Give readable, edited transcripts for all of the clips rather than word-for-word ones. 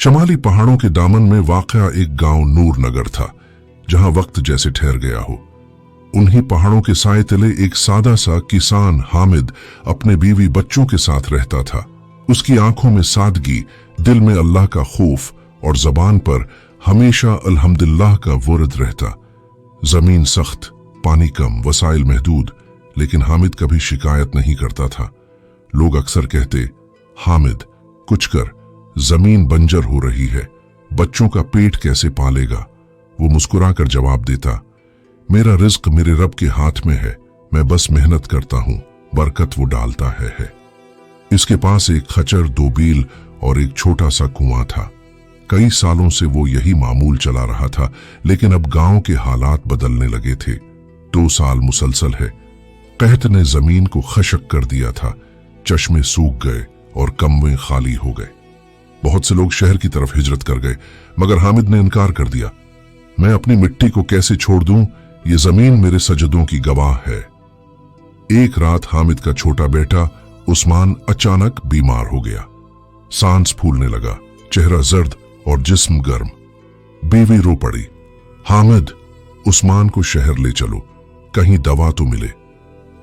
शमाली पहाड़ों के दामन में वाक़या एक गांव नूर नगर था, जहां वक्त जैसे ठहर गया हो। उन्हीं पहाड़ों के साए तले एक सादा सा किसान हामिद अपने बीवी बच्चों के साथ रहता था। उसकी आंखों में सादगी, दिल में अल्लाह का खौफ और जबान पर हमेशा अल्हम्दुलिल्लाह का वुर्द रहता। जमीन सख्त, पानी कम, वसाइल महदूद, लेकिन हामिद कभी शिकायत नहीं करता था। लोग अक्सर कहते, हामिद कुछ कर, जमीन बंजर हो रही है, बच्चों का पेट कैसे पालेगा। वो मुस्कुराकर जवाब देता, मेरा रिज्क मेरे रब के हाथ में है, मैं बस मेहनत करता हूं, बरकत वो डालता है। इसके पास एक खच्चर, 2 बील और एक छोटा सा कुआं था। कई सालों से वो यही मामूल चला रहा था, लेकिन अब गांव के हालात बदलने लगे थे। 2 साल मुसलसल है, कहत ने जमीन को खशक कर दिया था। चश्मे सूख गए और कमवें खाली हो गए। बहुत से लोग शहर की तरफ हिजरत कर गए, मगर हामिद ने इनकार कर दिया। मैं अपनी मिट्टी को कैसे छोड़ दूं, ये जमीन मेरे सजदों की गवाह है। एक रात हामिद का छोटा बेटा उस्मान अचानक बीमार हो गया। सांस फूलने लगा, चेहरा जर्द और जिस्म गर्म। बीवी रो पड़ी, हामिद उस्मान को शहर ले चलो, कहीं दवा तो मिले।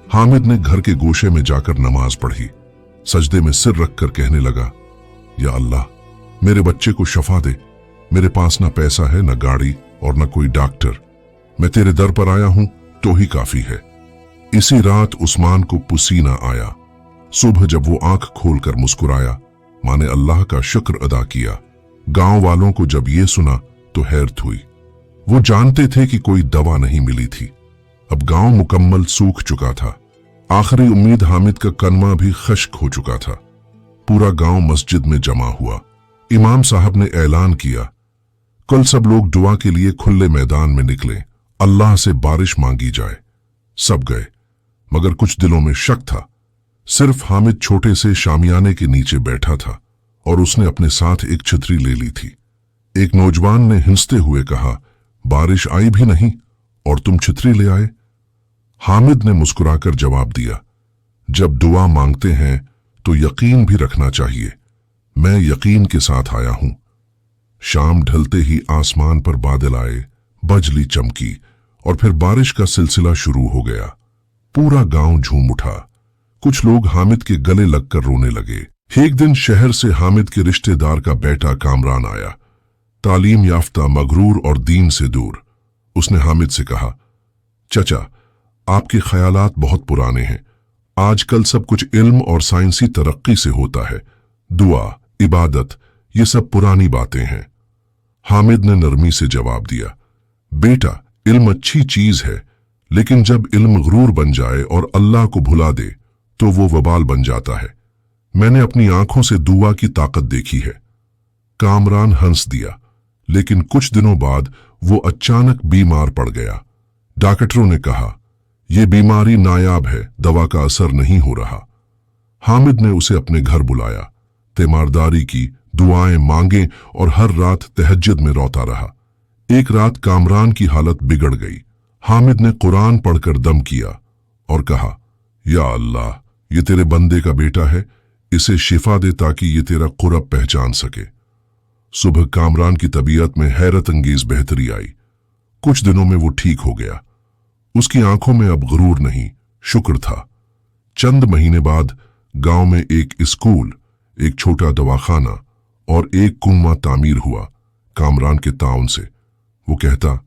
हामिद ने घर के गोशे में जाकर नमाज पढ़ी, सजदे में सिर रखकर कहने लगा, या अल्लाह मेरे बच्चे को शफा दे। मेरे पास ना पैसा है, ना गाड़ी और ना कोई डॉक्टर। मैं तेरे दर पर आया हूं तो ही काफी है। इसी रात उस्मान को पसीना आया। सुबह जब वो आंख खोलकर मुस्कुराया, माने अल्लाह का शुक्र अदा किया। गांव वालों को जब ये सुना तो हैरत हुई। वो जानते थे कि कोई दवा नहीं मिली थी। अब गांव मुकम्मल सूख चुका था। आखिरी उम्मीद हामिद का कलमा भी खश्क हो चुका था। पूरा गांव मस्जिद में जमा हुआ। इमाम साहब ने ऐलान किया, कल सब लोग दुआ के लिए खुले मैदान में निकले, अल्लाह से बारिश मांगी जाए। सब गए, मगर कुछ दिलों में शक था। सिर्फ हामिद छोटे से शामियाने के नीचे बैठा था और उसने अपने साथ एक छतरी ले ली थी। एक नौजवान ने हिंसते हुए कहा, बारिश आई भी नहीं और तुम छतरी ले आए। हामिद ने मुस्कुराकर जवाब दिया, जब दुआ मांगते हैं तो यकीन भी रखना चाहिए। मैं यकीन के साथ आया हूं। शाम ढलते ही आसमान पर बादल आए, बजली चमकी और फिर बारिश का सिलसिला शुरू हो गया। पूरा गांव झूम उठा। कुछ लोग हामिद के गले लगकर रोने लगे। एक दिन शहर से हामिद के रिश्तेदार का बेटा कामरान आया, तालीम याफ्ता, मगरूर और दीन से दूर। उसने हामिद से कहा, चचा आपके ख्यालात बहुत पुराने हैं। आजकल सब कुछ इल्म और साइंसी तरक्की से होता है। दुआ, इबादत, ये सब पुरानी बातें हैं। हामिद ने नरमी से जवाब दिया, बेटा इल्म अच्छी चीज है, लेकिन जब इल्म गुरूर बन जाए और अल्लाह को भुला दे तो वो वबाल बन जाता है। मैंने अपनी आंखों से दुआ की ताकत देखी है। कामरान हंस दिया, लेकिन कुछ दिनों बाद वो अचानक बीमार पड़ गया। डॉक्टरों ने कहा, यह बीमारी नायाब है, दवा का असर नहीं हो रहा। हामिद ने उसे अपने घर बुलाया, तीमारदारी की, दुआएं मांगे और हर रात तहज्जुद में रोता रहा। एक रात कामरान की हालत बिगड़ गई। हामिद ने कुरान पढ़कर दम किया और कहा, या अल्लाह ये तेरे बंदे का बेटा है, इसे शिफा दे ताकि ये तेरा कुरब पहचान सके। सुबह कामरान की तबीयत में हैरत अंगेज बेहतरी आई। कुछ दिनों में वो ठीक हो गया। उसकी आंखों में अब गुरूर नहीं, शुक्र था। चंद महीने बाद गांव में एक स्कूल, एक छोटा दवाखाना और एक कुआं तामीर हुआ, कामरान के ताउन से। वो कहता,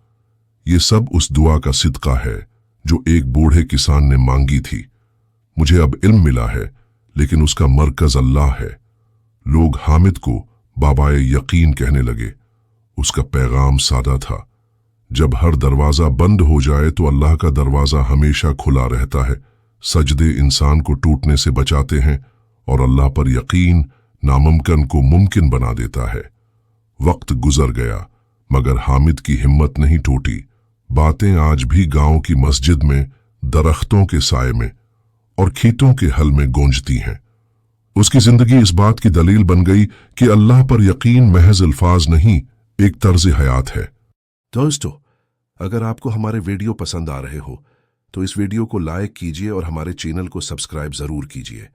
ये सब उस दुआ का सिदका है जो एक बूढ़े किसान ने मांगी थी। मुझे अब इल्म मिला है, लेकिन उसका मरकज अल्लाह है। लोग हामिद को बाबाए यकीन कहने लगे। उसका पैगाम सादा था, जब हर दरवाजा बंद हो जाए तो अल्लाह का दरवाजा हमेशा खुला रहता है। सजदे इंसान को टूटने से बचाते हैं और अल्लाह पर यकीन नामुमकिन को मुमकिन बना देता है। वक्त गुजर गया, मगर हामिद की हिम्मत नहीं टूटी। बातें आज भी गांव की मस्जिद में, दरख्तों के साए में और खेतों के हल में गूंजती हैं। उसकी जिंदगी इस बात की दलील बन गई कि अल्लाह पर यकीन महज अल्फाज नहीं, एक तर्ज हयात है। दोस्तों, अगर आपको हमारे वीडियो पसंद आ रहे हो तो इस वीडियो को लाइक कीजिए और हमारे चैनल को सब्सक्राइब जरूर कीजिए।